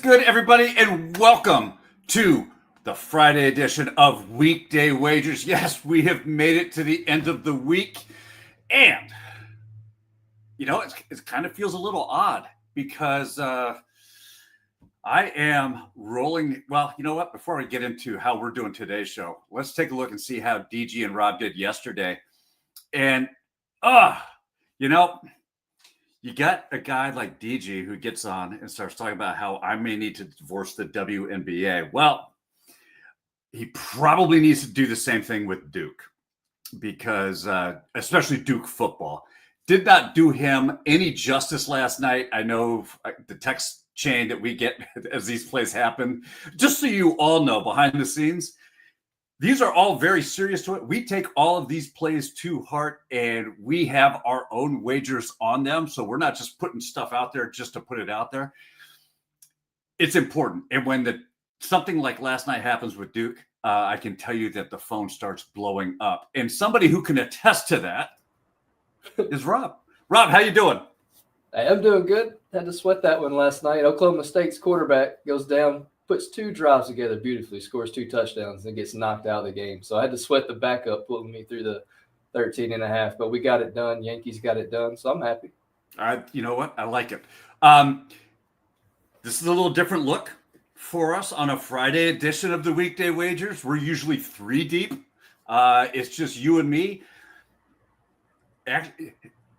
good, everybody, and welcome to the Friday edition of Weekday Wagers. Yes, we have made it to the end of the week, and it kind of feels a little odd because I am rolling. Well, you know what? Before I get into how we're doing today's show, let's take a look and see how DG and Rob did yesterday. And you got a guy like DG who gets on and starts talking about how I may need to divorce the WNBA. Well, he probably needs to do the same thing with Duke because especially Duke football did not do him any justice last night. I know the text chain that we get as these plays happen, just so you all know behind the scenes, these are all very serious to it. We take all of these plays to heart, and we have our own wagers on them. So we're not just putting stuff out there just to put it out there. It's important. And when something like last night happens with Duke, I can tell you that the phone starts blowing up. And somebody who can attest to that is Rob. Rob, how you doing? I'm doing good. Had to sweat that one last night. Oklahoma State's quarterback goes down, puts two drives together beautifully, scores 2 touchdowns, and gets knocked out of the game. So I had to sweat the backup pulling me through the 13 and a half, but we got it done. Yankees got it done, so I'm happy. You know what? I like it. This is a little different look for us on a Friday edition of the Weekday Wagers. We're usually 3 deep. It's just you and me. Actually,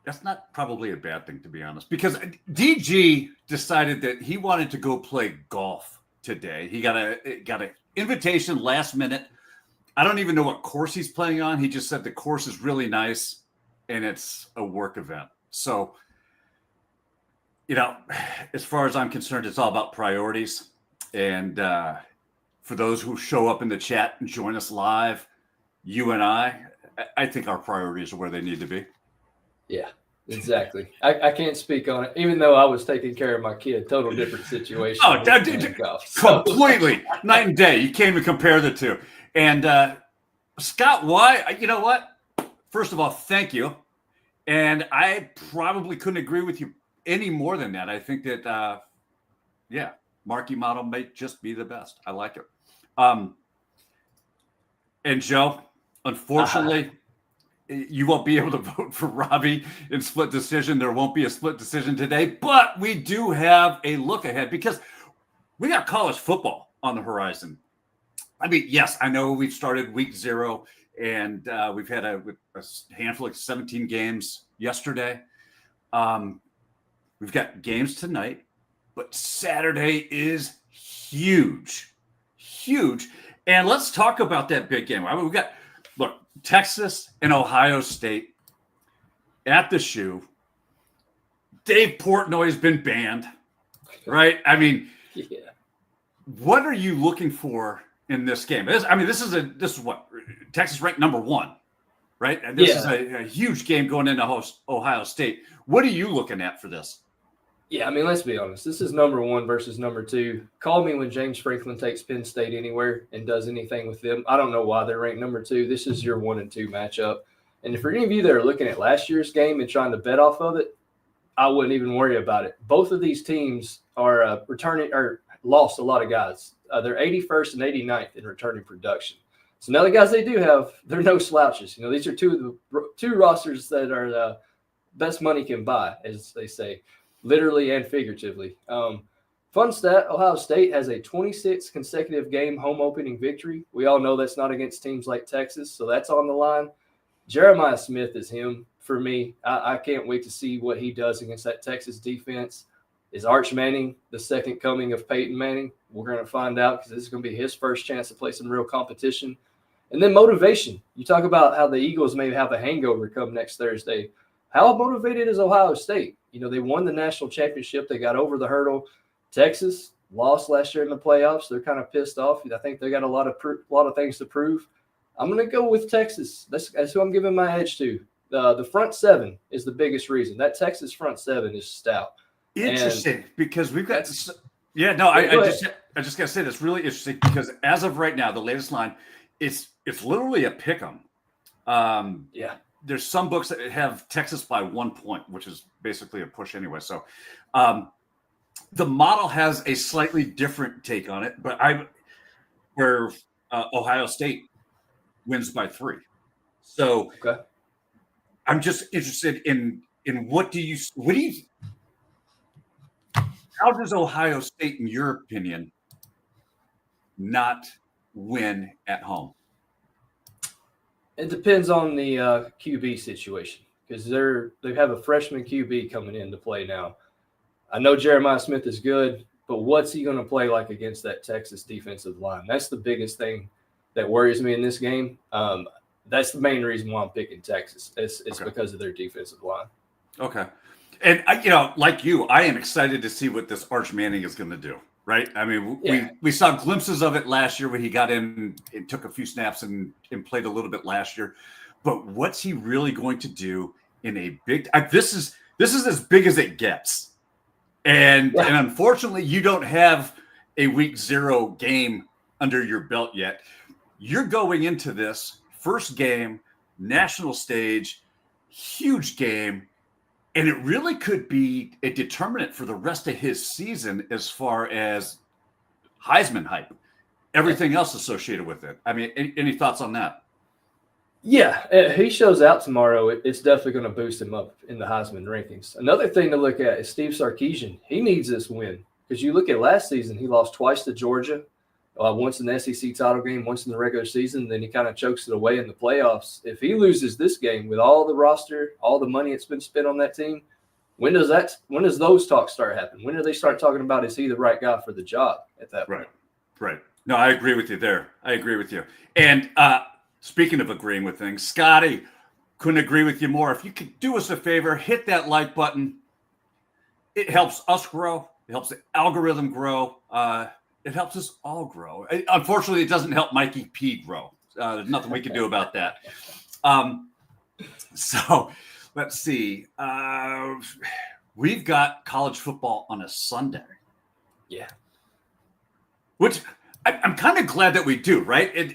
that's not probably a bad thing, to be honest, because DG decided that he wanted to go play golf today. He got an invitation last minute. I don't even know what course he's playing on. He just said the course is really nice and it's a work event. So, as far as I'm concerned, it's all about priorities. And for those who show up in the chat and join us live, you and I think our priorities are where they need to be. Yeah. Exactly. I can't speak on it, even though I was taking care of my kid. Total different situation. Oh, completely night and day. You can't even compare the two. And Scott, why? You know what? First of all, thank you. And I probably couldn't agree with you any more than that. I think that, Marquee model may just be the best. I like it. And Joe, unfortunately, you won't be able to vote for Robbie in split decision. There won't be a split decision today, but we do have a look ahead because we got college football on the horizon. I mean, yes, I know we've started week 0 and we've had a handful of 17 games yesterday. We've got games tonight, but Saturday is huge. And let's talk about that big game. I mean, look, Texas and Ohio State at the shoe. Dave Portnoy's been banned, right? I mean, What are you looking for in this game? This is what Texas ranked number 1, right? And this is a huge game going into host Ohio State. What are you looking at for this? Yeah, I mean, let's be honest. This is number 1 versus number 2. Call me when James Franklin takes Penn State anywhere and does anything with them. I don't know why they're ranked number 2. This is your 1 and 2 matchup. And for any of you that are looking at last year's game and trying to bet off of it, I wouldn't even worry about it. Both of these teams are returning or lost a lot of guys. They're 81st and 89th in returning production. So now the guys they do have, they're no slouches. These are two rosters that are the best money can buy, as they say. Literally and figuratively. Fun stat, Ohio State has a 26 consecutive game home opening victory. We all know that's not against teams like Texas, so that's on the line. Jeremiah Smith is him for me. I can't wait to see what he does against that Texas defense. Is Arch Manning the second coming of Peyton Manning? We're going to find out because this is going to be his first chance to play some real competition. And then motivation. You talk about how the Eagles may have a hangover come next Thursday. How motivated is Ohio State? They won the national championship. They got over the hurdle. Texas lost last year in the playoffs. They're kind of pissed off. I think they got a lot of things to prove. I'm going to go with Texas. That's who I'm giving my edge to. The front 7 is the biggest reason. That Texas front 7 is stout. Interesting, because we've got I just got to say that's really interesting because as of right now, the latest line, it's literally a pick 'em. There's some books that have Texas by 1 point, which is basically a push anyway. So The model has a slightly different take on it, but where Ohio State wins by 3. So Okay. I'm just interested in how does Ohio State, in your opinion, not win at home? It depends on the QB situation because they have a freshman QB coming into play now. I know Jeremiah Smith is good, but what's he going to play like against that Texas defensive line? That's the biggest thing that worries me in this game. That's the main reason why I'm picking Texas. It's okay. Because of their defensive line. Okay. And, like you, I am excited to see what this Arch Manning is going to do, right? I mean, we saw glimpses of it last year when he got in and took a few snaps and played a little bit last year. But what's he really going to do in a big – this is as big as it gets. And unfortunately, you don't have a week 0 game under your belt yet. You're going into this first game, national stage, huge game, and it really could be a determinant for the rest of his season as far as Heisman hype, everything else associated with it. I mean, any thoughts on that? Yeah, if he shows out tomorrow, it's definitely going to boost him up in the Heisman rankings. Another thing to look at is Steve Sarkisian. He needs this win because you look at last season, he lost twice to Georgia, once in the SEC title game, once in the regular season. Then he kind of chokes it away in the playoffs. If he loses this game with all the roster, all the money it's been spent on that team, when does those talks start happening? When do they start talking about is he the right guy for the job at that point? Right. No, I agree with you there. I agree with you. And speaking of agreeing with things, Scotty, couldn't agree with you more. If you could do us a favor, hit that like button. It helps us grow. It helps the algorithm grow. It helps us all grow. Unfortunately, it doesn't help Mikey P grow. There's nothing we can do about that. So let's see. We've got college football on a Sunday. Yeah. Which I'm kind of glad that we do, right?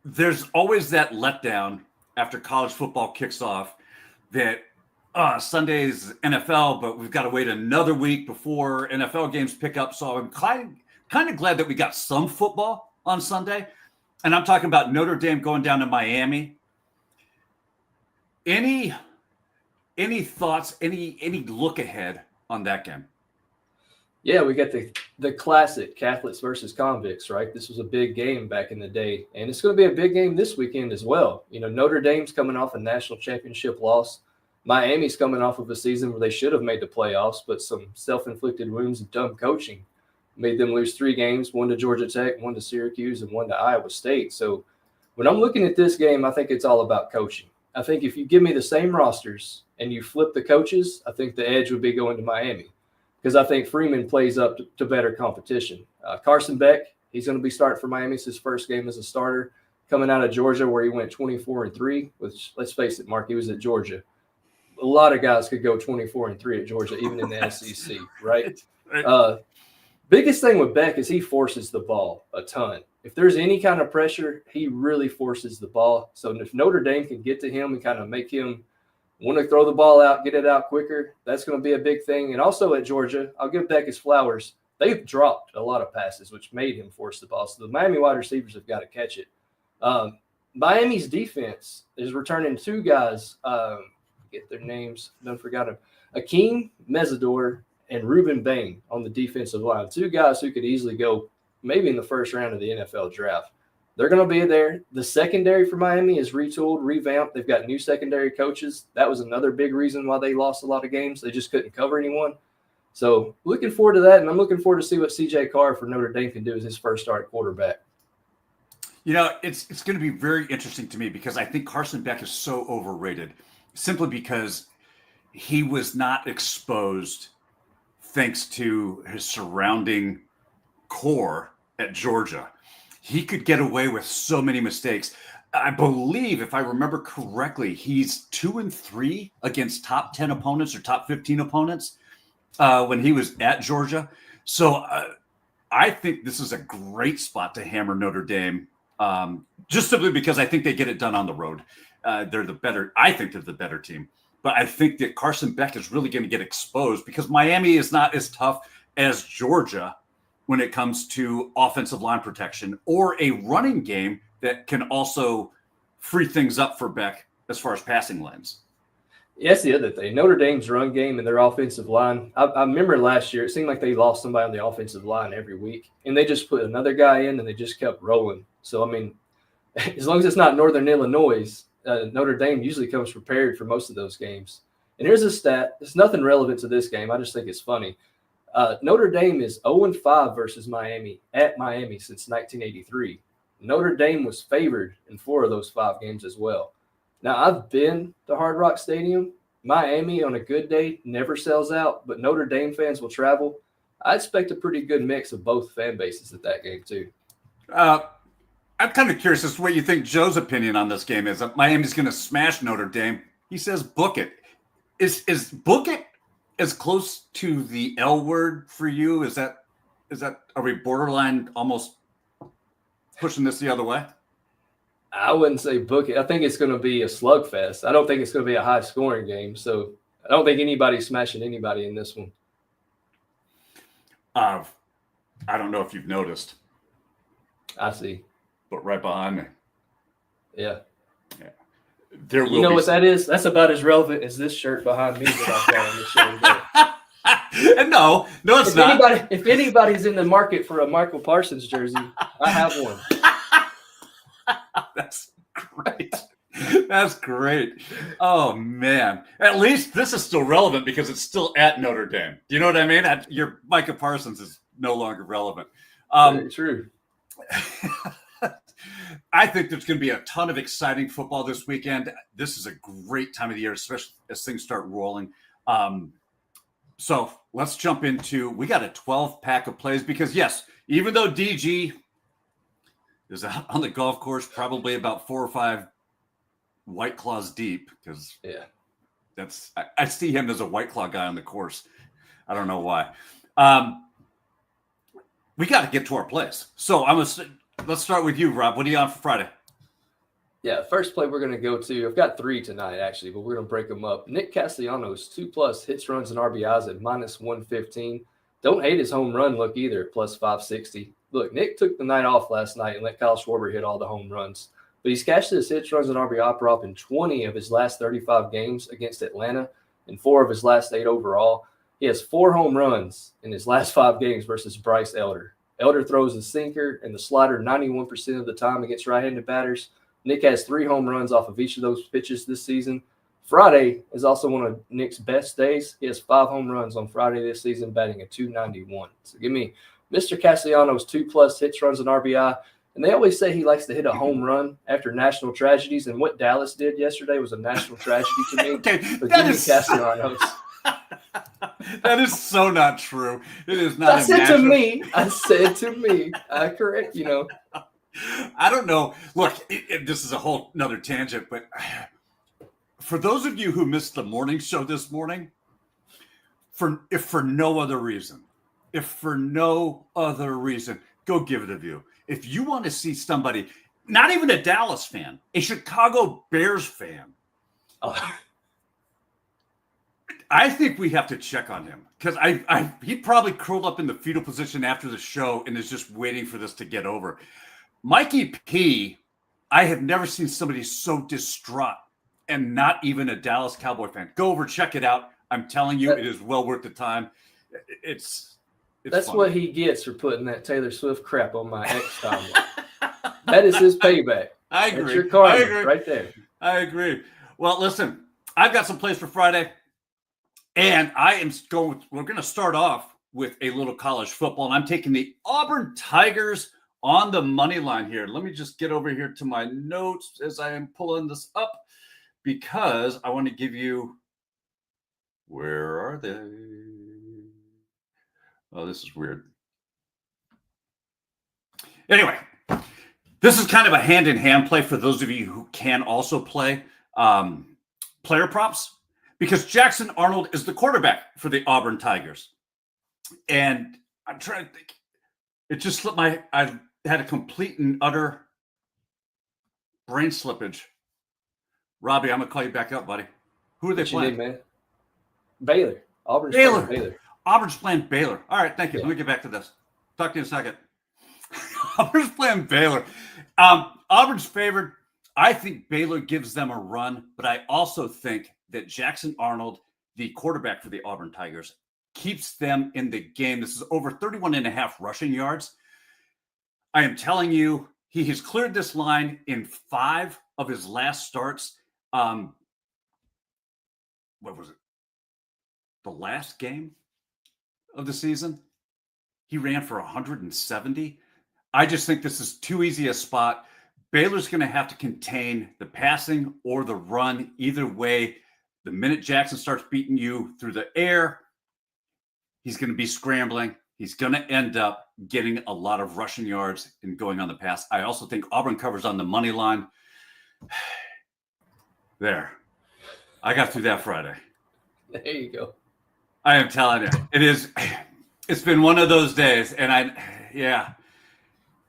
There's always that letdown after college football kicks off that Sunday's NFL, but we've got to wait another week before NFL games pick up. So I'm kind of glad that we got some football on Sunday. And I'm talking about Notre Dame going down to Miami. Any thoughts, any look ahead on that game? Yeah, we got the classic Catholics versus convicts, right? This was a big game back in the day, and it's going to be a big game this weekend as well. Notre Dame's coming off a national championship loss. Miami's coming off of a season where they should have made the playoffs, but some self-inflicted wounds and dumb coaching made them lose 3 games, 1 to Georgia Tech, 1 to Syracuse, and 1 to Iowa State. So when I'm looking at this game, I think it's all about coaching. I think if you give me the same rosters and you flip the coaches, I think the edge would be going to Miami because I think Freeman plays up to better competition. Carson Beck, he's going to be starting for Miami. It's his first game as a starter coming out of Georgia where he went 24-3, which, let's face it, Mark, he was at Georgia. A lot of guys could go 24-3 at Georgia, even in the SEC, right? Biggest thing with Beck is he forces the ball a ton. If there's any kind of pressure, he really forces the ball. So if Notre Dame can get to him and kind of make him want to throw the ball out, get it out quicker, that's going to be a big thing. And also at Georgia, I'll give Beck his flowers. They've dropped a lot of passes, which made him force the ball. So the Miami wide receivers have got to catch it. Miami's defense is returning 2 guys. Get their names. Don't forget them. Akeem Mesidor and Reuben Bain on the defensive line. 2 guys who could easily go maybe in the first round of the NFL draft. They're going to be there. The secondary for Miami is retooled, revamped. They've got new secondary coaches. That was another big reason why they lost a lot of games. They just couldn't cover anyone. So looking forward to that, and I'm looking forward to see what C.J. Carr for Notre Dame can do as his first start at quarterback. It's going to be very interesting to me because I think Carson Beck is so overrated simply because he was not exposed thanks to his surrounding core at Georgia. He could get away with so many mistakes. I believe, if I remember correctly, he's 2-3 against top 10 opponents or top 15 opponents when he was at Georgia. So I think this is a great spot to hammer Notre Dame, just simply because I think they get it done on the road. I think they're the better team. But I think that Carson Beck is really going to get exposed because Miami is not as tough as Georgia when it comes to offensive line protection, or a running game that can also free things up for Beck as far as passing lanes. Yeah, that's the other thing. Notre Dame's run game and their offensive line. I remember last year, it seemed like they lost somebody on the offensive line every week, and they just put another guy in, and they just kept rolling. So, I mean, as long as it's not Northern Illinois, Notre Dame usually comes prepared for most of those games. And here's a stat. It's nothing relevant to this game. I just think it's funny. Notre Dame is 0-5 versus Miami at Miami since 1983. Notre Dame was favored in 4 of those 5 games as well. Now, I've been to Hard Rock Stadium. Miami, on a good day, never sells out, but Notre Dame fans will travel. I expect a pretty good mix of both fan bases at that game, too. I'm kind of curious as to what you think Joe's opinion on this game is. Miami's going to smash Notre Dame. He says book it. Is book it as close to the L word for you? Is that are we borderline almost pushing this the other way? I wouldn't say book it. I think it's going to be a slugfest. I don't think it's going to be a high-scoring game. So I don't think anybody's smashing anybody in this one. I don't know if you've noticed. I see. But right behind me. Yeah. There will you know be what that is? That's about as relevant as this shirt behind me that I've got on this show today. No, it's not. If anybody's in the market for a Michael Parsons jersey, I have one. That's great. That's great. Oh, man. At least this is still relevant because it's still at Notre Dame. Do you know what I mean? Your Micah Parsons is no longer relevant. Very true. I think there's going to be a ton of exciting football this weekend. This is a great time of the year, especially as things start rolling. So let's jump into, we got a 12-pack of plays because, yes, even though DG is out on the golf course, probably about 4 or 5 White Claws deep, because I see him as a White Claw guy on the course. I don't know why. We got to get to our plays. So let's start with you, Rob. What are you on for Friday? Yeah, first play we're going to go to, I've got 3 tonight, actually, but we're going to break them up. Nick Castellanos, 2+ hits, runs, and RBIs at -115. Don't hate his home run look either, +560. Look, Nick took the night off last night and let Kyle Schwarber hit all the home runs. But he's cashed his hits, runs, and RBI prop in 20 of his last 35 games against Atlanta and 4 of his last 8 overall. He has 4 home runs in his last 5 games versus Bryce Elder. Elder throws the sinker and the slider 91% of the time against right-handed batters. Nick has 3 home runs off of each of those pitches this season. Friday is also one of Nick's best days. He has 5 home runs on Friday this season, batting at .291. So give me Mr. Castellanos, 2+ hits, runs, and RBI. And they always say he likes to hit a home run after national tragedies. And what Dallas did yesterday was a national tragedy to me. Okay, but give me Castellanos. That is so not true. It is not. I said to me. I correct, I don't know. Look, this is a whole another tangent, but for those of you who missed the morning show this morning, if for no other reason, go give it a view. If you want to see somebody, not even a Dallas fan, a Chicago Bears fan, I think we have to check on him because he probably curled up in the fetal position after the show and is just waiting for this to get over. Mikey P, I have never seen somebody so distraught and not even a Dallas Cowboy fan. Go over, check it out. I'm telling you, it is well worth the time. That's funny. What he gets for putting that Taylor Swift crap on my ex timeline. That is his payback. I agree. That's your karma right there. I agree. Well, listen, I've got some plays for Friday, and we're going to start off with a little college football, and I'm taking the Auburn Tigers on the money line here. Let me just get over here to my notes as I am pulling this up because I want to give you, where are they? Oh, this is weird. Anyway, this is kind of a hand-in-hand play for those of you who can also play player props because Jackson Arnold is the quarterback for the Auburn Tigers. And I'm trying to think. It just slipped I had a complete and utter brain slippage. Robbie, I'm going to call you back up, buddy. Who are they playing? Man? Baylor. Auburn's Baylor. Baylor. Auburn's playing Baylor. All right, thank you. Yeah. Let me get back to this. Talk to you in a second. Auburn's playing Baylor. Auburn's favored. I think Baylor gives them a run, but I also think that Jackson Arnold, the quarterback for the Auburn Tigers, keeps them in the game. This is over 31.5 rushing yards. I am telling you, he has cleared this line in 5 of his last starts. What was it? The last game of the season, he ran for 170. I just think this is too easy a spot. Baylor's going to have to contain the passing or the run. Either way, the minute Jackson starts beating you through the air, he's going to be scrambling. He's going to end up getting a lot of rushing yards and going on the pass. I also think Auburn covers on the money line. There. I got through that Friday. There you go. I am telling you, it's been one of those days. And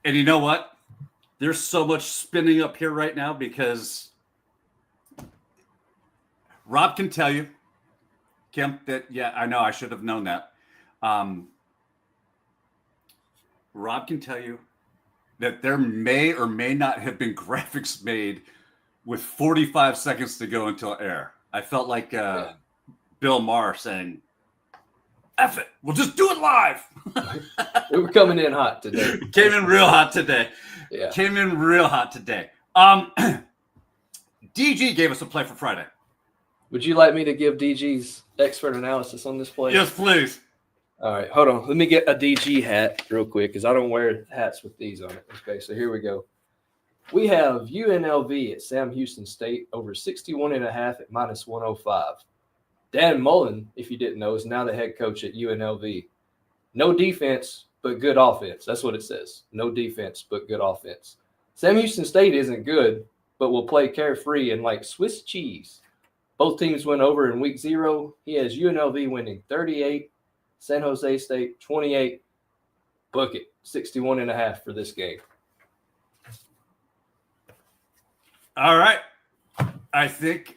And you know what? There's so much spinning up here right now because Rob can tell you, Kim, that, I know I should have known that. Rob can tell you that there may or may not have been graphics made with 45 seconds to go until air. I felt like Bill Maher saying, F it, we'll just do it live. We were coming in hot today. Came in real hot today. Yeah. Came in real hot today. DG gave us a play for Friday. Would you like me to give DG's expert analysis on this play? Yes, please. All right, hold on. Let me get a DG hat real quick because I don't wear hats with these on it. Okay, so here we go. We have UNLV at Sam Houston State over 61.5 at minus 105. Dan Mullen, if you didn't know, is now the head coach at UNLV. No defense, but good offense. That's what it says. No defense, but good offense. Sam Houston State isn't good, but will play carefree and like Swiss cheese. Both teams went over in week 0. He has UNLV winning 38, San Jose State 28. Book it, 61.5 for this game. All right. I think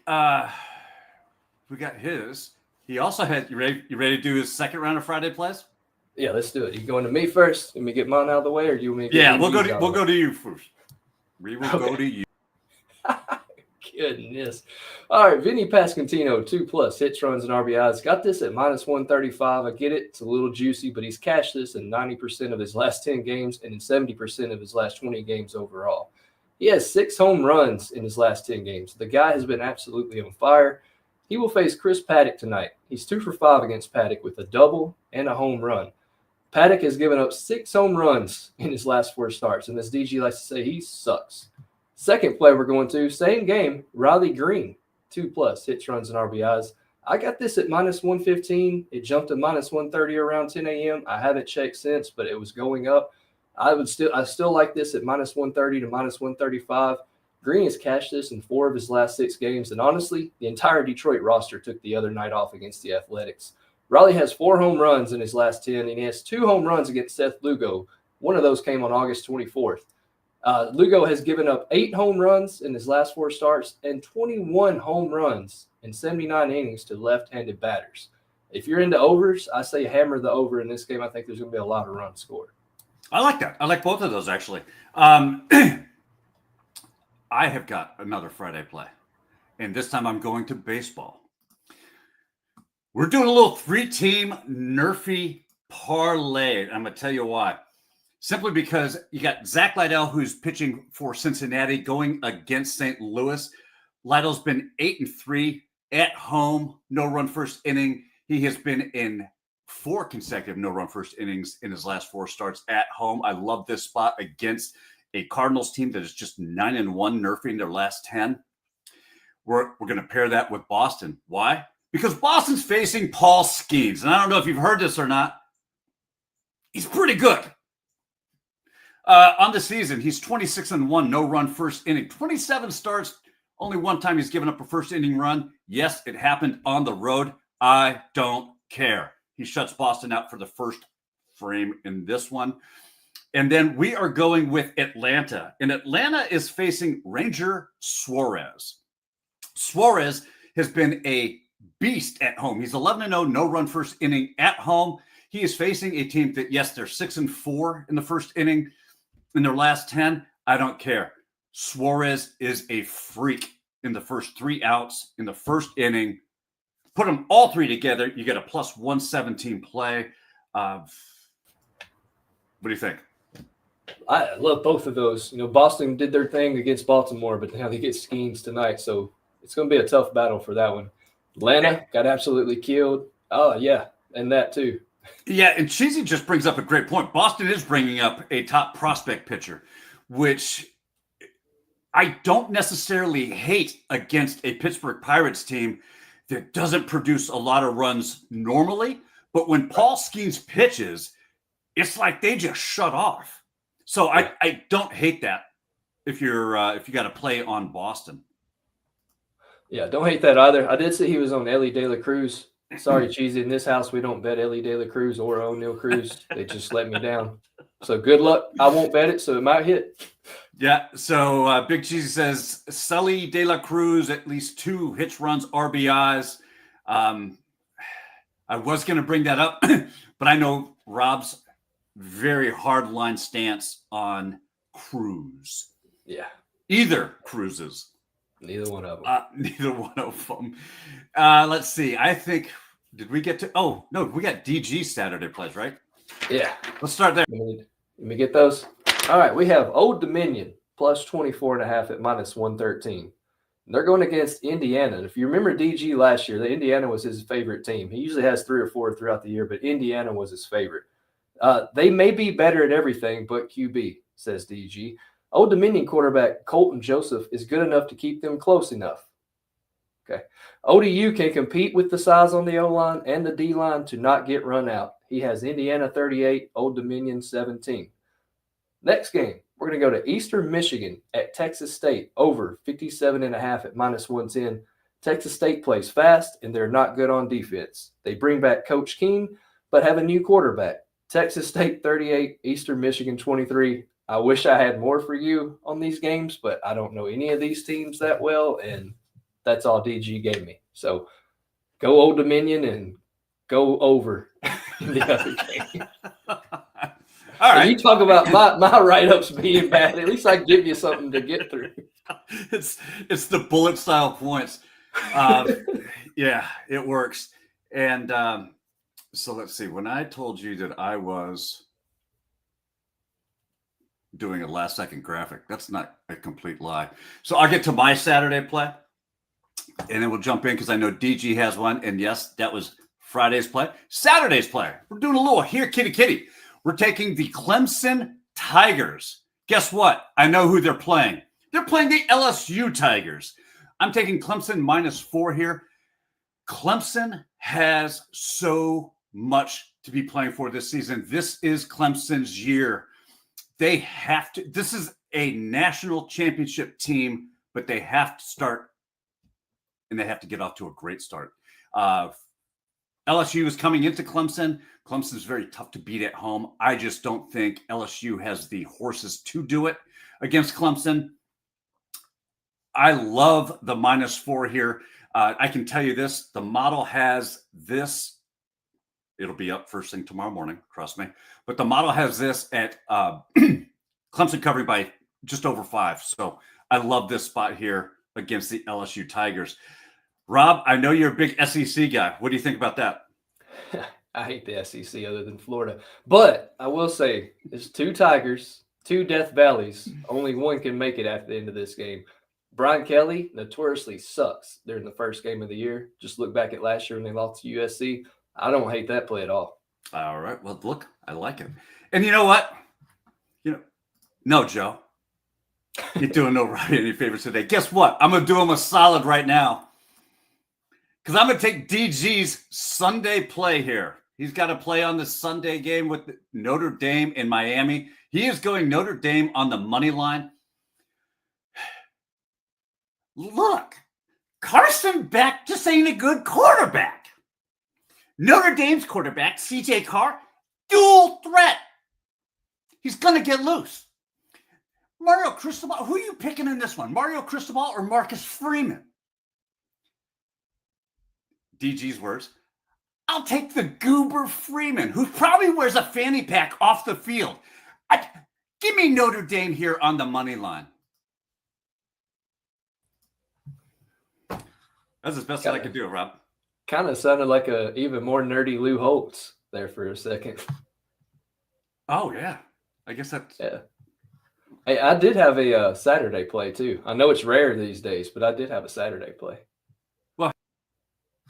we got his. He also had, you ready to do his second round of Friday plays? Yeah, let's do it. You going to me first? Let me get mine out of the way, or do you want me to get we'll go to you first. We will go to you. Goodness. All right, Vinny Pasquantino, 2+ hits, runs, and RBIs. Got this at minus 135. I get it. It's a little juicy, but he's cashed this in 90% of his last 10 games and in 70% of his last 20 games overall. He has 6 home runs in his last 10 games. The guy has been absolutely on fire. He will face Chris Paddock tonight. He's 2 for 5 against Paddock with a double and a home run. Paddock has given up 6 home runs in his last 4 starts, and as DG likes to say, he sucks. Second play we're going to, same game, Riley Green, 2+ hits, runs, and RBIs. I got this at minus 115. It jumped to minus 130 around 10 a.m. I haven't checked since, but it was going up. I still like this at minus 130 to minus 135. Green has cashed this in 4 of his last 6 games, and honestly, the entire Detroit roster took the other night off against the Athletics. Riley has 4 home runs in his last 10, and he has 2 home runs against Seth Lugo. One of those came on August 24th. Lugo has given up 8 home runs in his last 4 starts and 21 home runs in 79 innings to left-handed batters. If you're into overs, I say hammer the over in this game. I think there's going to be a lot of runs scored. I like that. I like both of those, actually. I have got another Friday play, and this time I'm going to baseball. We're doing a little 3-team NRFI parlay. I'm going to tell you why. Simply because you got Zach Liddell, who's pitching for Cincinnati, going against St. Louis. Liddell's been 8-3 at home, no-run first inning. He has been in 4 consecutive no-run first innings in his last 4 starts at home. I love this spot against a Cardinals team that is just 9-1 NRFI in their last 10. We're going to pair that with Boston. Why? Because Boston's facing Paul Skeens. And I don't know if you've heard this or not. He's pretty good. On the season, he's 26-1, no-run first inning. 27 starts, only 1 time he's given up a first inning run. Yes, it happened on the road. I don't care. He shuts Boston out for the first frame in this one. And then we are going with Atlanta. And Atlanta is facing Ranger Suarez. Suarez has been a beast at home. He's 11-0, no run first inning at home. He is facing a team that, yes, they're 6-4 in the first inning. In their last 10, I don't care. Suarez is a freak in the first 3 outs in the first inning. Put them all 3 together, you get a plus 117 play. What do you think? I love both of those. Boston did their thing against Baltimore, but now they get Skeens tonight, so it's going to be a tough battle for that one. Atlanta got absolutely killed. Oh, yeah, and that too. Yeah, and Cheesy just brings up a great point. Boston is bringing up a top prospect pitcher, which I don't necessarily hate against a Pittsburgh Pirates team that doesn't produce a lot of runs normally. But when Paul Skeens pitches, it's like they just shut off. So I don't hate that if you got to play on Boston. Yeah, don't hate that either. I did see he was on Ellie De La Cruz. Sorry, Cheesy. In this house, we don't bet Ellie De La Cruz or O'Neal Cruz. They just let me down. So good luck. I won't bet it, so it might hit. Yeah, so Big Cheesy says Sully De La Cruz, at least 2 hits, runs, RBIs. I was going to bring that up, but I know Rob's very hard line stance on Cruz. Yeah. Either Cruzes. Neither one of them. Neither one of them. Let's see. I think, did we get to, oh, no, we got DG Saturday plays, right? Yeah. Let's start there. Let me get those. All right, we have Old Dominion plus 24.5 at minus 113. They're going against Indiana. If you remember DG last year, Indiana was his favorite team. He usually has 3 or 4 throughout the year, but Indiana was his favorite. They may be better at everything but QB, says DG. Old Dominion quarterback Colton Joseph is good enough to keep them close enough. Okay. ODU can compete with the size on the O-line and the D-line to not get run out. He has Indiana 38, Old Dominion 17. Next game, we're going to go to Eastern Michigan at Texas State over 57.5 at minus 110. Texas State plays fast, and they're not good on defense. They bring back Coach Keene, but have a new quarterback. Texas State 38, Eastern Michigan 23. I wish I had more for you on these games, but I don't know any of these teams that well, and that's all DG gave me. So go Old Dominion and go over in the other game. All right. You talk about my write-ups being bad. At least I give you something to get through. It's the bullet style points. Yeah, it works. And so let's see. When I told you that I was doing a last-second graphic, that's not a complete lie. So I'll get to my Saturday play, and then we'll jump in because I know DG has one. And yes, that was Friday's play. Saturday's play. We're doing a little here, kitty. We're taking the Clemson Tigers. Guess what? I know who they're playing. They're playing the LSU Tigers. I'm taking Clemson -4 here. Clemson has so much to be playing for this season. This is Clemson's year. They have to. This is a national championship team, but they have to start, and they have to get off to a great start. LSU is coming into Clemson. Clemson is very tough to beat at home. I just don't think LSU has the horses to do it against Clemson. I love the -4 here. I can tell you this. The model has this. It'll be up first thing tomorrow morning, trust me. But the model has this at Clemson covering by just over 5. So I love this spot here against the LSU Tigers. Rob, I know you're a big SEC guy. What do you think about that? I hate the SEC other than Florida. But I will say there's 2 Tigers, 2 Death Valleys. Only one can make it at the end of this game. Brian Kelly notoriously sucks during the first game of the year. Just look back at last year when they lost to USC. I don't hate that play at all. All right. Well, look, I like it. And you know what? No, Joe. You're doing nobody any favors today. Guess what? I'm going to do him a solid right now. Because I'm going to take DG's Sunday play here. He's got to play on the Sunday game with Notre Dame in Miami. He is going Notre Dame on the money line. Look, Carson Beck just ain't a good quarterback. Notre Dame's quarterback, C.J. Carr, dual threat. He's going to get loose. Mario Cristobal, who are you picking in this one? Mario Cristobal or Marcus Freeman? DG's words, I'll take the Goober Freeman, who probably wears a fanny pack off the field. Give me Notre Dame here on the money line. That's as best as I could do, Rob. Kind of sounded like a even more nerdy Lou Holtz there for a second. Oh, yeah. I guess that's... Yeah. Hey, I did have a Saturday play, too. I know it's rare these days, but I did have a Saturday play. Well,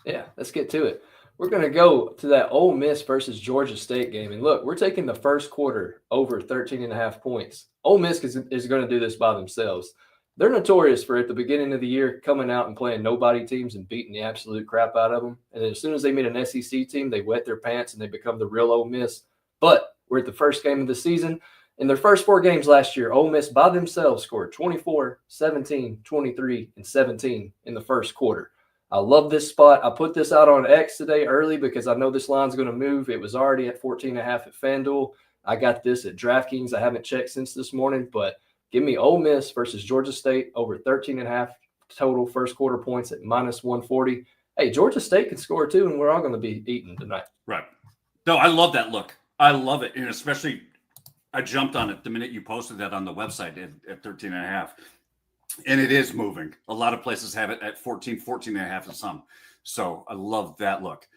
yeah, let's get to it. We're going to go to that Ole Miss versus Georgia State game. And look, we're taking the first quarter over 13.5 points. Ole Miss is going to do this by themselves. They're notorious for, at the beginning of the year, coming out and playing nobody teams and beating the absolute crap out of them. And then as soon as they meet an SEC team, they wet their pants and they become the real Ole Miss. But we're at the first game of the season. In their first 4 games last year, Ole Miss by themselves scored 24, 17, 23, and 17 in the first quarter. I love this spot. I put this out on X today early because I know this line's going to move. It was already at 14.5 at FanDuel. I got this at DraftKings. I haven't checked since this morning, but give me Ole Miss versus Georgia State over 13.5 total first quarter points at -140. Hey, Georgia State can score too, and we're all going to be eating tonight. Right. No, I love that look. I love it. And especially I jumped on it the minute you posted that on the website at 13.5. And it is moving. A lot of places have it at 14.5 and some. So I love that look.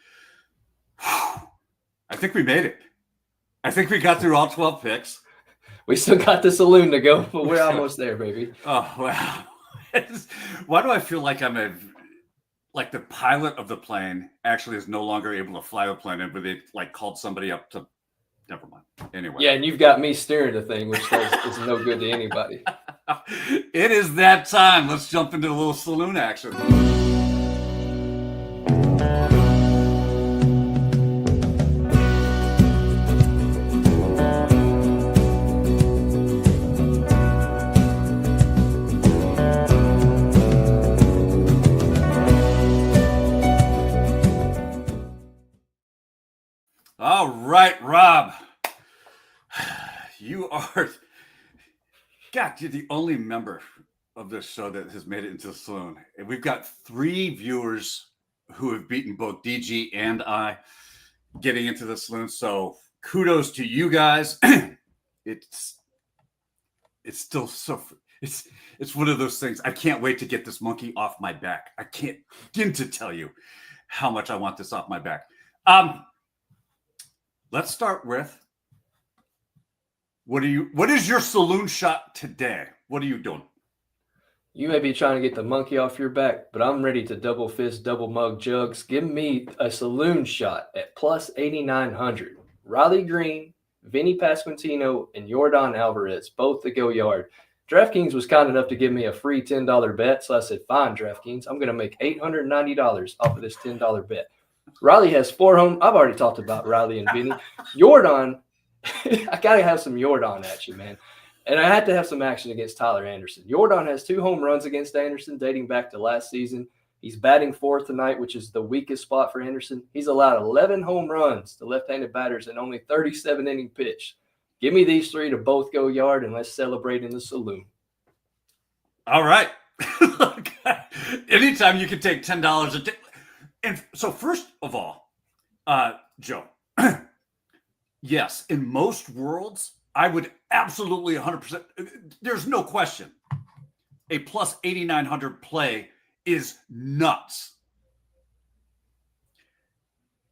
I think we made it. I think we got through all 12 picks. We still got the saloon to go, but we're almost there, baby. Oh, wow. Why do I feel like like the pilot of the plane actually is no longer able to fly the plane, but they like called somebody up to, never mind. Anyway. Yeah, and you've got me steering the thing, which is no good to anybody. It is that time. Let's jump into a little saloon action. All right, Rob. You are... God, you're the only member of this show that has made it into the saloon. And we've got 3 viewers who have beaten both DG and I getting into the saloon. So kudos to you guys. It's still so... It's one of those things. I can't wait to get this monkey off my back. I can't begin to tell you how much I want this off my back. Let's start with... What is your saloon shot today? What are you doing? You may be trying to get the monkey off your back, but I'm ready to double fist, double mug jugs. Give me a saloon shot at plus 8,900. Riley Green, Vinny Pasquantino, and Yordan Alvarez, both to go yard. DraftKings was kind enough to give me a free $10 bet, so I said, fine, DraftKings. I'm going to make $890 off of this $10 bet. Riley has 4 home. I've already talked about Riley and Vinny. Yordan, I got to have some Yordan action, man. And I had to have some action against Tyler Anderson. Yordan has 2 home runs against Anderson dating back to last season. He's batting 4th tonight, which is the weakest spot for Anderson. He's allowed 11 home runs to left-handed batters and only 37 inning pitch. Give me these 3 to both go yard, and let's celebrate in the saloon. All right. Anytime you can take $10 a day. And so first of all, Joe, yes, in most worlds, I would absolutely 100%. There's no question. A plus 8,900 play is nuts.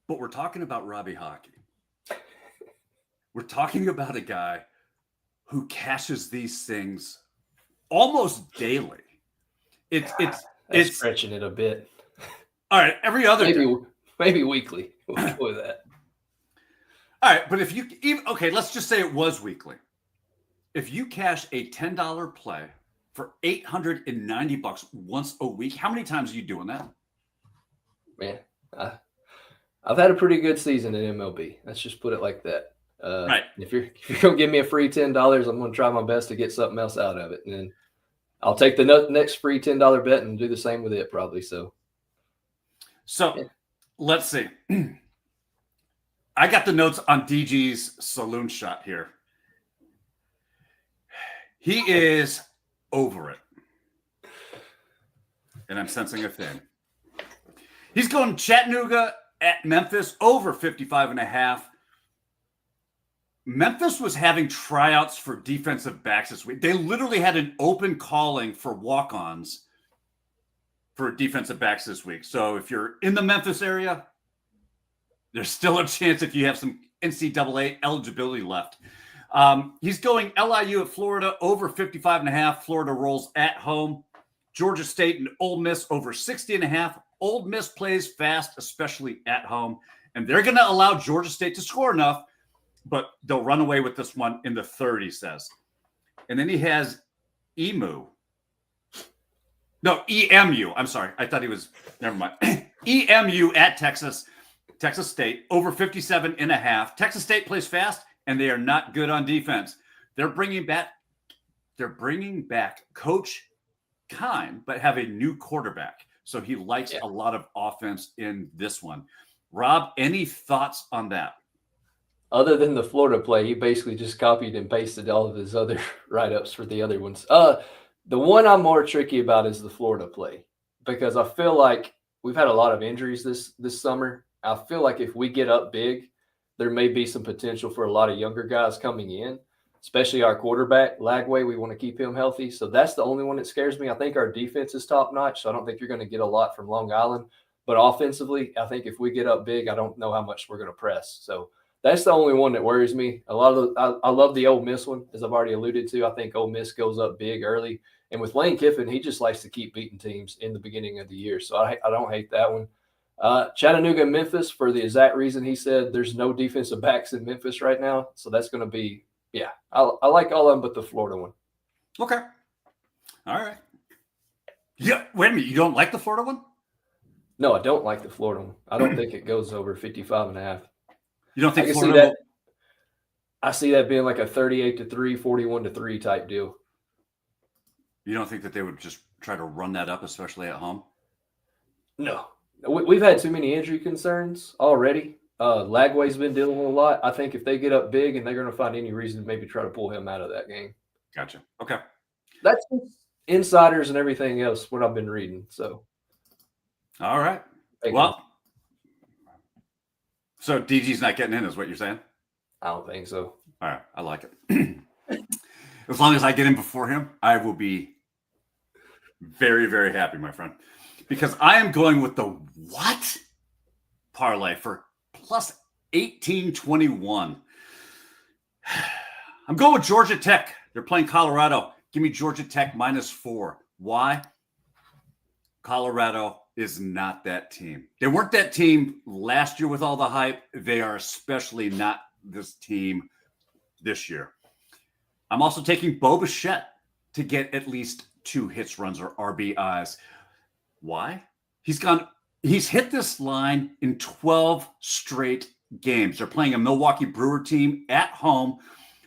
But we're talking about Robbie Hockey. We're talking about a guy who cashes these things almost daily. It's stretching it a bit. All right, every other maybe weekly. We'll go with that. All right, but if you okay, let's just say it was weekly. If you cash a $10 play for $890 once a week, how many times are you doing that? Man, I've had a pretty good season in MLB. Let's just put it like that. Right. If you're gonna give me a free $10, I'm gonna try my best to get something else out of it, and then I'll take the next free $10 bet and do the same with it probably. So yeah. Let's see. I got the notes on DG's saloon shot here. He is over it. And I'm sensing a thing. He's going Chattanooga at Memphis over 55.5. Memphis was having tryouts for defensive backs this week. They literally had an open calling for walk-ons for defensive backs this week. So if you're in the Memphis area, there's still a chance if you have some NCAA eligibility left. He's going LIU at Florida over 55.5. Florida rolls at home. Georgia State and Ole Miss over 60.5. Ole Miss plays fast, especially at home. And they're going to allow Georgia State to score enough, but they'll run away with this one in the third, he says. And then he has EMU. I'm sorry. I thought he was, never mind. EMU at Texas State over 57.5. Texas State plays fast, and they are not good on defense. They're bringing back Coach Kime, but have a new quarterback. So he likes a lot of offense in this one. Rob, any thoughts on that? Other than the Florida play, he basically just copied and pasted all of his other write-ups for the other ones. The one I'm more tricky about is the Florida play, because I feel like we've had a lot of injuries this summer. I feel like if we get up big, there may be some potential for a lot of younger guys coming in, especially our quarterback, Lagway. We want to keep him healthy. So that's the only one that scares me. I think our defense is top-notch, so I don't think you're going to get a lot from Long Island. But offensively, I think if we get up big, I don't know how much we're going to press. So that's the only one that worries me. I love the Ole Miss one, as I've already alluded to. I think Ole Miss goes up big early. And with Lane Kiffin, he just likes to keep beating teams in the beginning of the year. So I don't hate that one. Chattanooga and Memphis, for the exact reason he said, there's no defensive backs in Memphis right now. So that's going to be, I like all of them but the Florida one. Okay. All right. Yeah. Wait a minute. You don't like the Florida one? No, I don't like the Florida one. I don't think it goes over 55.5. You don't think Florida? I see that being like a 38-3, 41-3 type deal. You don't think that they would just try to run that up, especially at home? No. We've had too many injury concerns already. Lagway's been dealing with a lot. I think if they get up big, and they're going to find any reason to maybe try to pull him out of that game. Gotcha. Okay. That's insiders and everything else, what I've been reading. So, all right. Well, so DG's not getting in is what you're saying? I don't think so. All right. I like it. As long as I get in before him, I will be very, very happy, my friend. Because I am going with the what? Parlay for plus 1821. I'm going with Georgia Tech. They're playing Colorado. Give me Georgia Tech -4. Why? Colorado is not that team. They weren't that team last year with all the hype. They are especially not this team this year. I'm also taking Bo Bichette to get at least 2 hits, runs, or RBIs. Why? He's hit this line in 12 straight games. They're playing a Milwaukee Brewer team at home.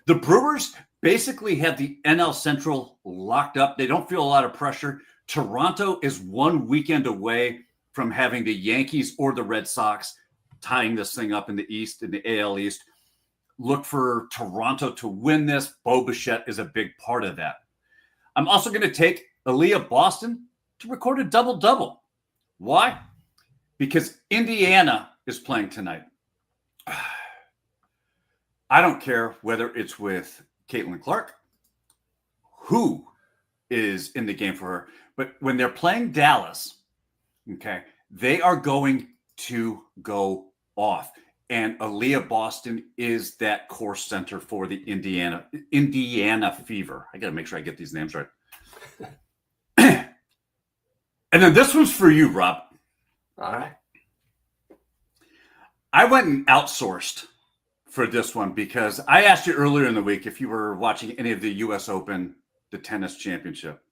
The Brewers basically have the NL Central locked up. They don't feel a lot of pressure. Toronto is 1 weekend away from having the Yankees or the Red Sox tying this thing up in the East, in the AL East. Look for Toronto to win this. Bo Bichette is a big part of that. I'm also going to take Aaliyah Boston to record a double-double. Why? Because Indiana is playing tonight. I don't care whether it's with Caitlin Clark, who is in the game for her, but when they're playing Dallas, okay, they are going to go off. And Aaliyah Boston is that core center for the Indiana Fever. I got to make sure I get these names right. And then this one's for you, Rob. All right. I went and outsourced for this one because I asked you earlier in the week if you were watching any of the U.S. Open, the tennis championship.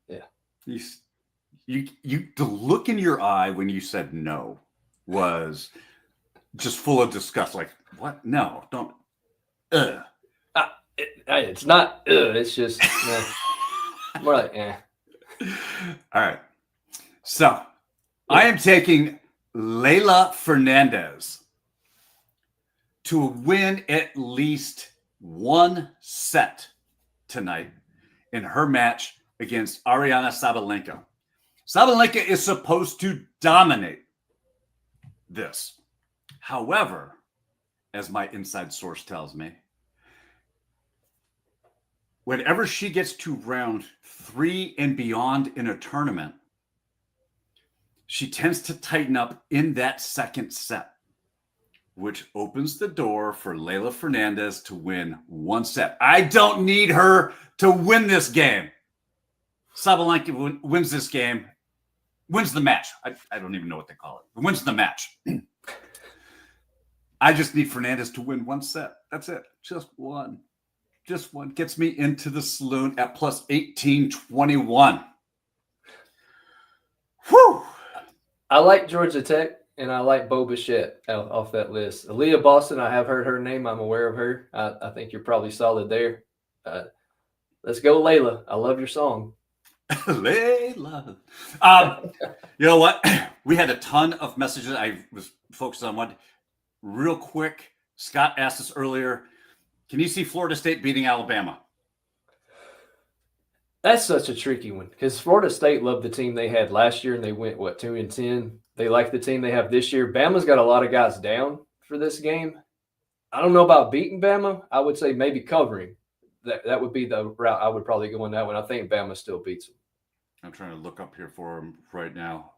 Yeah. The look in your eye when you said no was just full of disgust. Like, what? No, don't. It's not. It's just more like. All right. So I am taking Leylah Fernandez to win at least 1 set tonight in her match against Ariana Sabalenka. Sabalenka is supposed to dominate this. However, as my inside source tells me, whenever she gets to round 3 and beyond in a tournament, she tends to tighten up in that second set, which opens the door for Leylah Fernandez to win one set. I don't need her to win this game. Sabalenka wins this game, wins the match. I don't even know what they call it. Wins the match. I just need Fernandez to win one set. That's it. Just one. Just one. Gets me into the saloon at plus 1821. Whew. I like Georgia Tech, and I like Bo Bichette off that list. Aaliyah Boston, I have heard her name. I'm aware of her. I think you're probably solid there. Let's go, Leylah. I love your song. Leylah. You know what? We had a ton of messages. I was focused on one. Real quick, Scott asked us earlier, can you see Florida State beating Alabama? That's such a tricky one because Florida State loved the team they had last year, and they went, 2-10? They like the team they have this year. Bama's got a lot of guys down for this game. I don't know about beating Bama. I would say maybe covering. That would be the route I would probably go on that one. I think Bama still beats them. I'm trying to look up here for him right now.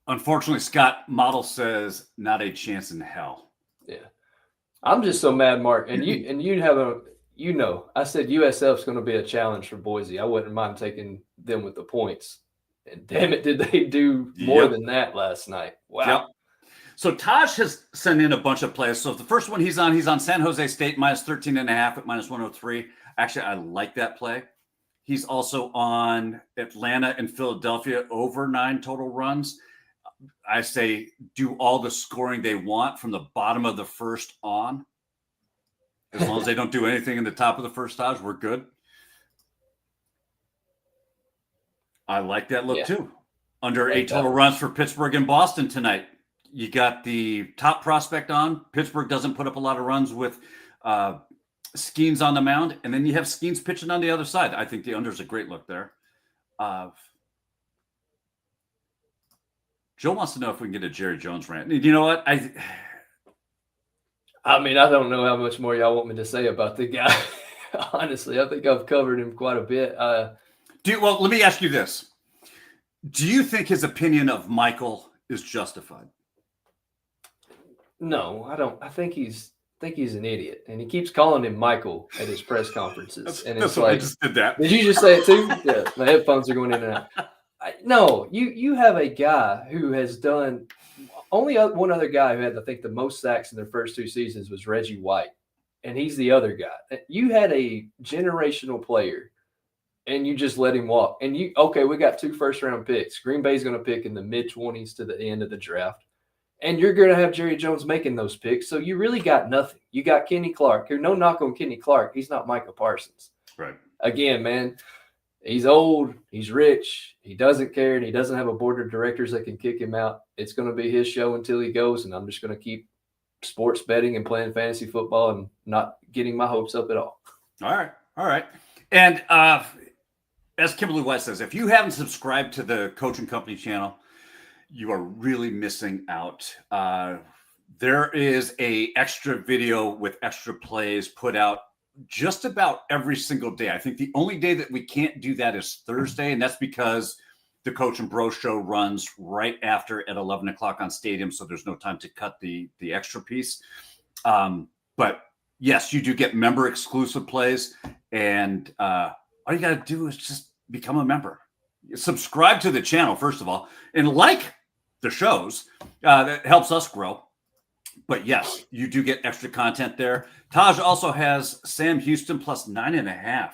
Unfortunately, Scott Model says not a chance in hell. Yeah, I'm just so mad, Mark. And you have I said USF's going to be a challenge for Boise. I wouldn't mind taking them with the points. And damn it, did they do more than that last night? Wow. Yep. So Taj has sent in a bunch of plays. So the first one he's on San Jose State minus 13.5 at minus 103. Actually, I like that play. He's also on Atlanta and Philadelphia over 9 total runs. I say do all the scoring they want from the bottom of the first on. As long as they don't do anything in the top of the first, Taj, we're good. I like that look too. Under 8 total runs for Pittsburgh and Boston tonight. You got the top prospect on. Pittsburgh doesn't put up a lot of runs with Skeens on the mound. And then you have Skeens pitching on the other side. I think the under is a great look there. Joe wants to know if we can get a Jerry Jones rant. You know what? I mean, I don't know how much more y'all want me to say about the guy. Honestly, I think I've covered him quite a bit. Well, let me ask you this. Do you think his opinion of Michael is justified? No, I don't. I think he's an idiot, and he keeps calling him Michael at his press conferences. And it's like, I just did that. Did you just say it too? Yeah, my headphones are going in and out. No, you have a guy who has done only one other guy who had, I think, the most sacks in their first 2 seasons was Reggie White, and he's the other guy. You had a generational player, and you just let him walk. And we got 2 first-round picks. Green Bay's going to pick in the mid-20s to the end of the draft. And you're going to have Jerry Jones making those picks. So you really got nothing. You got Kenny Clark. No knock on Kenny Clark. He's not Micah Parsons. Right. Again, man, he's old. He's rich. He doesn't care. And he doesn't have a board of directors that can kick him out. It's going to be his show until he goes. And I'm just going to keep sports betting and playing fantasy football and not getting my hopes up at all. All right. And as Kimberly White says, if you haven't subscribed to the Coaching Company channel, you are really missing out. There is a extra video with extra plays put out just about every single day. I think the only day that we can't do that is Thursday, and that's because the Coach and Bro show runs right after at 11 o'clock on Stadium, so there's no time to cut the extra piece. But yes, you do get member exclusive plays, and all you got to do is just become a member. Subscribe to the channel, first of all, and like the shows. That helps us grow. But yes, you do get extra content there. Taj also has Sam Houston plus 9.5.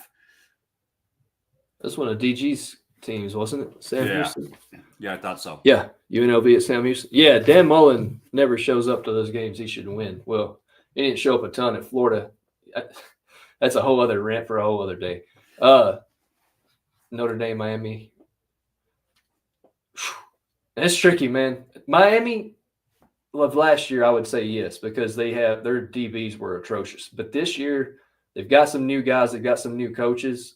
That's one of DG's teams, wasn't it? Sam Houston. Yeah, I thought so. Yeah, UNLV at Sam Houston. Yeah, Dan Mullen never shows up to those games he should win. Well, he didn't show up a ton at Florida. That's a whole other rant for a whole other day. Notre Dame, Miami. That's tricky, man. Miami of last year, I would say yes, because their DBs were atrocious. But this year, they've got some new guys. They've got some new coaches.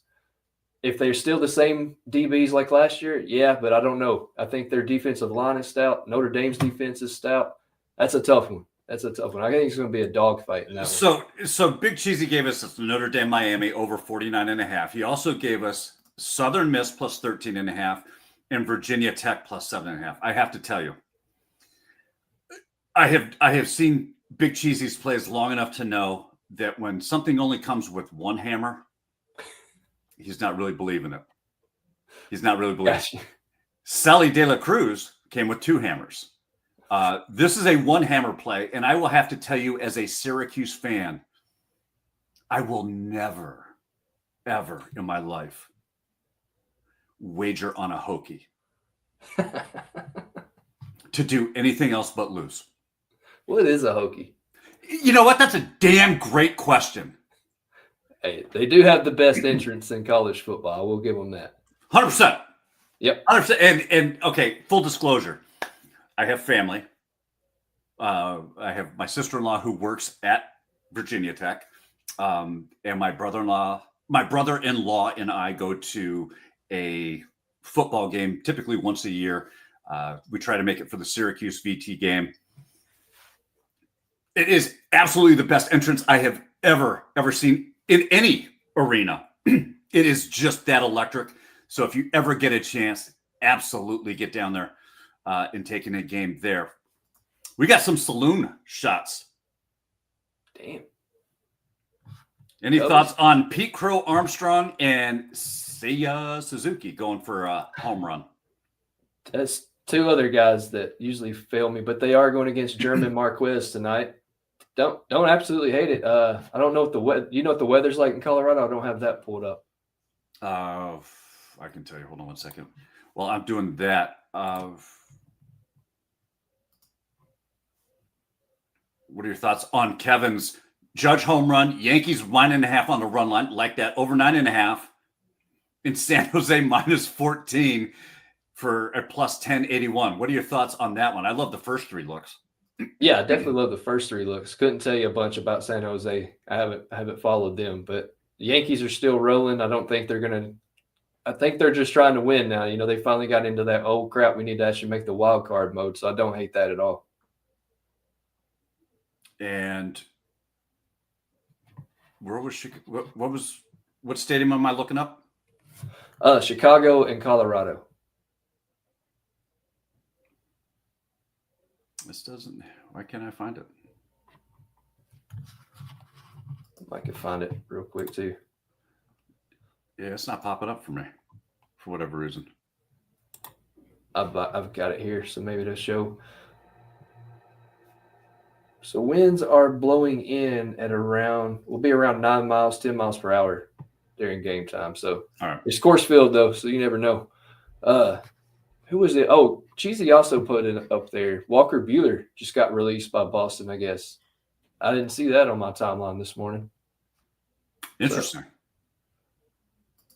If they're still the same DBs like last year, yeah, but I don't know. I think their defensive line is stout. Notre Dame's defense is stout. That's a tough one. I think it's going to be a dogfight in that one. So Big Cheesy gave us Notre Dame, Miami over 49.5. He also gave us Southern Miss plus 13.5 and Virginia Tech plus 7.5. I have to tell you, I have seen Big Cheesy's plays long enough to know that when something only comes with one hammer, he's not really believing it. He's not really believing it. Sally De La Cruz came with 2 hammers. This is a 1 hammer play, and I will have to tell you, as a Syracuse fan, I will never, ever in my life wager on a Hokie to do anything else but lose. What is a Hokie? You know what? That's a damn great question. Hey, they do have the best entrance in college football. I will give them that. 100%. Yep. 100%. And okay, full disclosure. I have family. I have my sister-in-law who works at Virginia Tech. And my brother-in-law and I go to a football game typically once a year. We try to make it for the Syracuse VT game. It is absolutely the best entrance I have ever seen in any arena. It is just that electric. So if you ever get a chance, absolutely get down there and take in a game there. We got some saloon shots. Damn. Any thoughts on Pete Crow Armstrong and Seiya Suzuki going for a home run? That's 2 other guys that usually fail me, but they are going against German Marquez tonight. Don't absolutely hate it. I don't know what the weather's like in Colorado. I don't have that pulled up. I can tell you. Hold on one second. Well, I'm doing that. What are your thoughts on Kevin's Judge home run? Yankees -9.5 on the run line, like that, over 9.5. In San Jose -14 for a plus 1081. What are your thoughts on that one? I love the first 3 looks. Yeah, I definitely love the first 3 looks. Couldn't tell you a bunch about San Jose. I haven't followed them, but the Yankees are still rolling. I think they're just trying to win now. You know, they finally got into that, oh crap, we need to actually make the wild card mode. So I don't hate that at all. And where was she? What stadium am I looking up? Chicago and Colorado. This doesn't. Why can't I find it? I can find it real quick too. Yeah, it's not popping up for me for whatever reason. I've got it here, so maybe it'll show. So winds are blowing in at will be around 9 miles, 10 miles per hour during game time. So all right. It's course field though, so you never know. Who was it? Oh, Cheesy also put it up there. Walker Buehler just got released by Boston, I guess. I didn't see that on my timeline this morning. Interesting.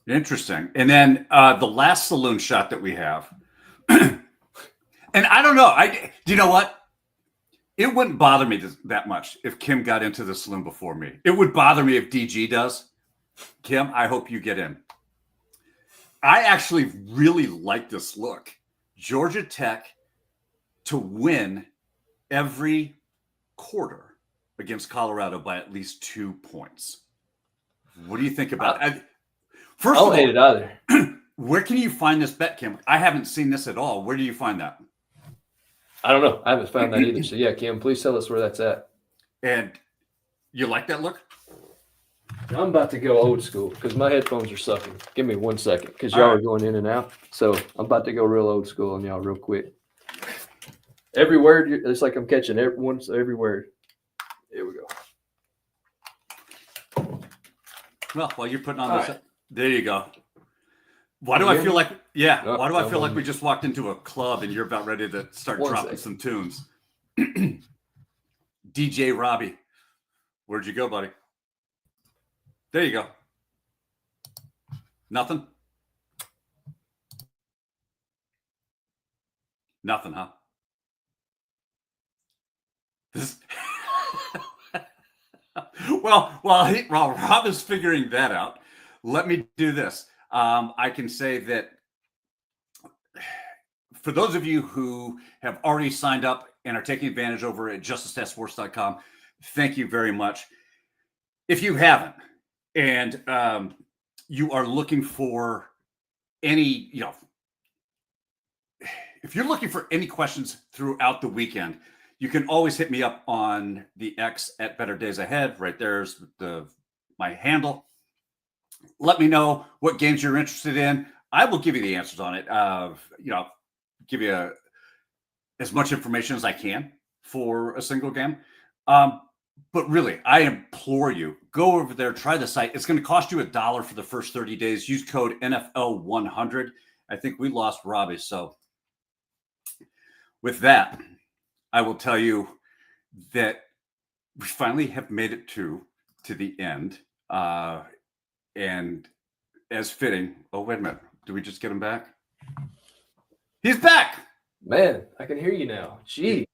Interesting. And then the last saloon shot that we have, and I don't know. Do you know what? It wouldn't bother me that much if Kim got into the saloon before me. It would bother me if DG does. Kim, I hope you get in. I actually really like this look. Georgia Tech to win every quarter against Colorado by at least 2 points. What do you think about that? First I don't hate it either. Where can you find this bet, Kim? I haven't seen this at all. Where do you find that? I don't know. I haven't found that either. So, yeah, Kim, please tell us where that's at. And you like that look? I'm about to go old school because my headphones are sucking. Give me 1 second because y'all are going in and out. So I'm about to go real old school on y'all real quick. Every word, it's like I'm catching every word. Here we go. Well, while you're putting on this, there you go. Why do I feel like, why do I feel like we just walked into a club and you're about ready to start dropping some tunes? DJ Robbie, where'd you go, buddy? There you go. Nothing? Nothing, huh? Well, while Rob is figuring that out, let me do this. I can say that for those of you who have already signed up and are taking advantage over at justicestatsports.com, thank you very much. If you haven't, and you are looking for any, if you're looking for any questions throughout the weekend, you can always hit me up on the X at Better Days Ahead. Right there's my handle. Let me know what games you're interested in. I will give you the answers on it. Give you as much information as I can for a single game. But really, I implore you, go over there, try the site. It's going to cost you $1 for the first 30 days. Use code NFL100. I think we lost Robbie. So with that, I will tell you that we finally have made it to the end. And as fitting, oh, wait a minute. Did we just get him back? He's back. Man, I can hear you now. Gee,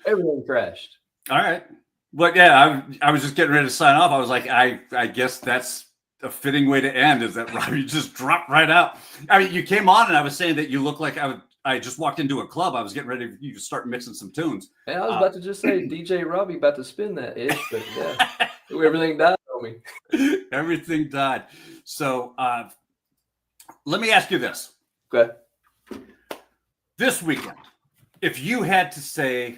everything crashed. All right. But yeah, I was just getting ready to sign off. I was like, I guess that's a fitting way to end, is that Robbie just dropped right out. I mean, you came on and I was saying that you look like I just walked into a club. I was getting ready to start mixing some tunes. And I was about to just say DJ Robbie about to spin that ish, but yeah, everything died on me. Everything died. So let me ask you this. Okay. This weekend, if you had to say,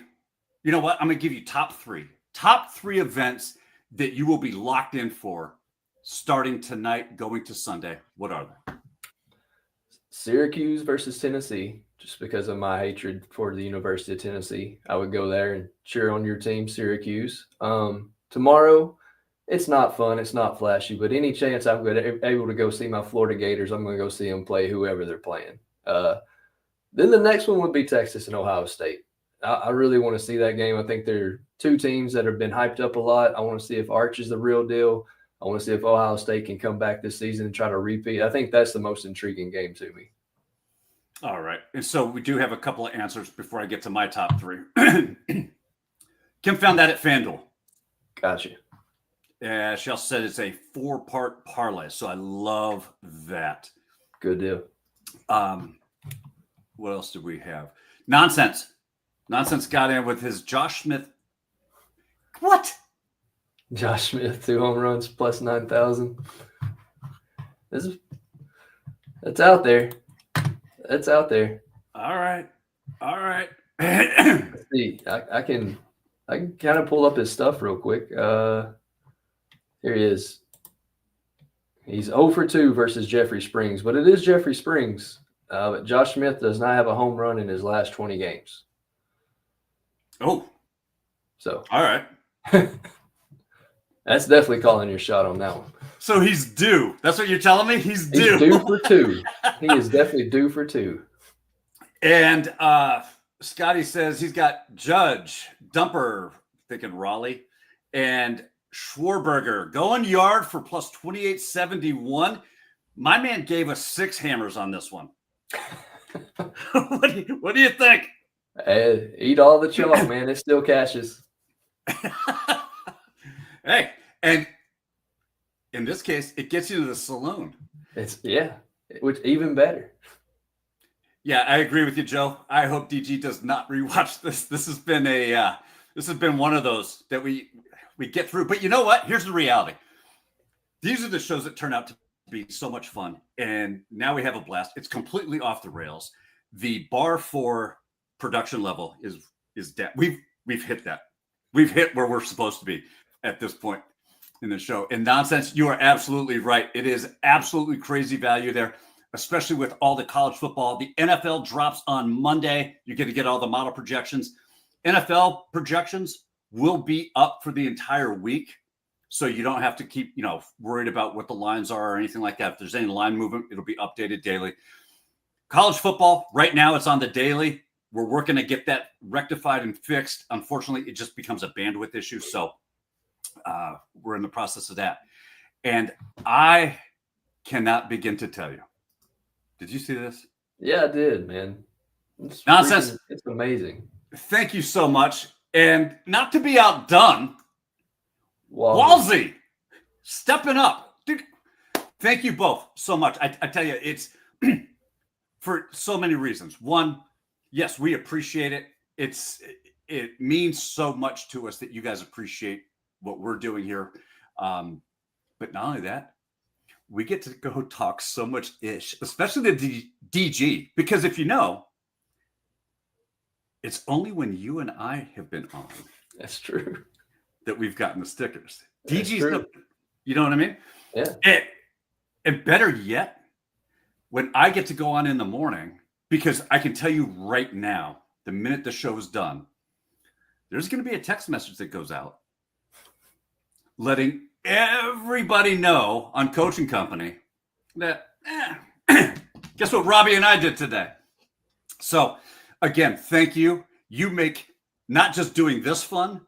you know what, I'm going to give you top three events that you will be locked in for starting tonight, going to Sunday. What are they? Syracuse versus Tennessee, just because of my hatred for the University of Tennessee. I would go there and cheer on your team, Syracuse. Tomorrow, it's not fun. It's not flashy, but any chance I'm able to go see my Florida Gators, I'm going to go see them play whoever they're playing. Then the next one would be Texas and Ohio State. I really want to see that game. I think they're two teams that have been hyped up a lot. I want to see if Arch is the real deal. I want to see if Ohio State can come back this season and try to repeat. I think that's the most intriguing game to me. All right. And so we do have a couple of answers before I get to my top three. Kim found that at FanDuel. Gotcha. She also said it's a 4-part parlay. So I love that. Good deal. What else did we have? Nonsense got in with his Josh Smith. What? Josh Smith, 2 home runs plus 9,000. That's out there. That's out there. All right. Let's see. I can kind of pull up his stuff real quick. Here he is. He's 0 for 2 versus Jeffrey Springs, but it is Jeffrey Springs. But Josh Smith does not have a home run in his last 20 games. Oh. So. All right. That's definitely calling your shot on that one. So he's due. That's what you're telling me? He's due. He's due for 2. He is definitely due for 2. And Scotty says he's got Judge, Dumper, thinking Raleigh, and Schwarberger going yard for plus 2871. My man gave us 6 hammers on this one. What do you think? Eat all the chalk, man. It still cashes. Hey, and in this case, it gets you to the saloon. Which even better. Yeah, I agree with you, Joe. I hope DG does not rewatch this. This has been one of those that we get through. But you know what? Here's the reality. These are the shows that turn out to be so much fun, and now we have a blast. It's completely off the rails. The bar for production level is dead. We've hit that. We've hit where we're supposed to be at this point in the show. And Nonsense, you are absolutely right. It is absolutely crazy value there, especially with all the college football. The NFL drops on Monday. You're going to get all the model projections. NFL projections will be up for the entire week. So you don't have to keep, worried about what the lines are or anything like that. If there's any line movement, it'll be updated daily. College football, right now it's on the daily. We're working to get that rectified and fixed. Unfortunately, it just becomes a bandwidth issue. So we're in the process of that. And I cannot begin to tell you. Did you see this? Yeah, I did, man. Nonsense. It's amazing. Thank you so much. And not to be outdone, Walsey stepping up. Dude, thank you both so much. I tell you, it's for so many reasons. One, yes, we appreciate it. It means so much to us that you guys appreciate what we're doing here. But not only that, we get to go talk so much ish, especially the DG, because if you know, it's only when you and I have been on. That's true. That we've gotten the stickers. That's DG's, true. you know what I mean? Yeah. And better yet, when I get to go on in the morning, because I can tell you right now, the minute the show is done, there's going to be a text message that goes out letting everybody know on Coaching Company that, guess what Robbie and I did today? So, again, thank you. You make not just doing this fun,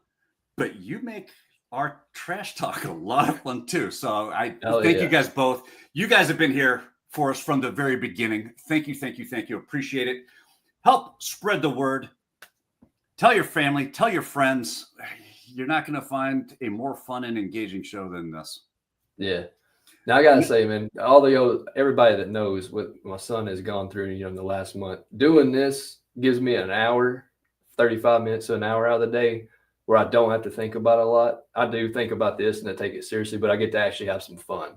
but you make our trash talk a lot of fun too. So I thank you guys both. You guys have been here for us from the very beginning. Thank you. Appreciate it. Help spread the word. Tell your family, tell your friends. You're not going to find a more fun and engaging show than this. Yeah. Now I gotta say, man, everybody that knows what my son has gone through, in the last month, doing this gives me an hour, 35 minutes to an hour out of the day where I don't have to think about a lot. I do think about this and I take it seriously, but I get to actually have some fun,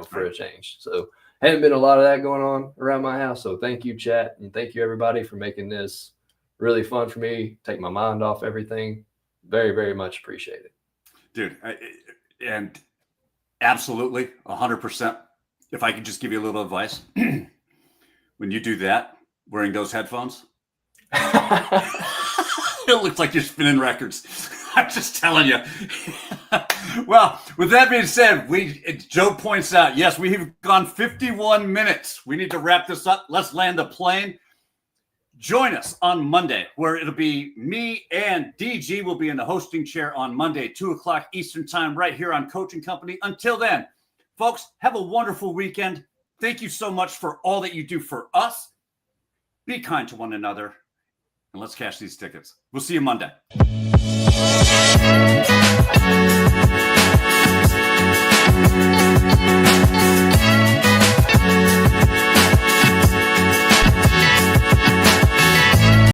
for a change. So hadn't been a lot of that going on around my house. So thank you, chat, and thank you everybody for making this really fun for me. Take my mind off everything. Very, very much appreciated. Dude, and absolutely 100%. If I could just give you a little advice, when you do that, wearing those headphones, it looks like you're spinning records. I'm just telling you. Well, with that being said, Joe points out, yes, we have gone 51 minutes. We need to wrap this up. Let's land the plane. Join us on Monday, where it'll be me and DG will be in the hosting chair on Monday, 2:00 Eastern time, right here on Coaching Company. Until then, folks, have a wonderful weekend. Thank you so much for all that you do for us. Be kind to one another, and let's cash these tickets. We'll see you Monday.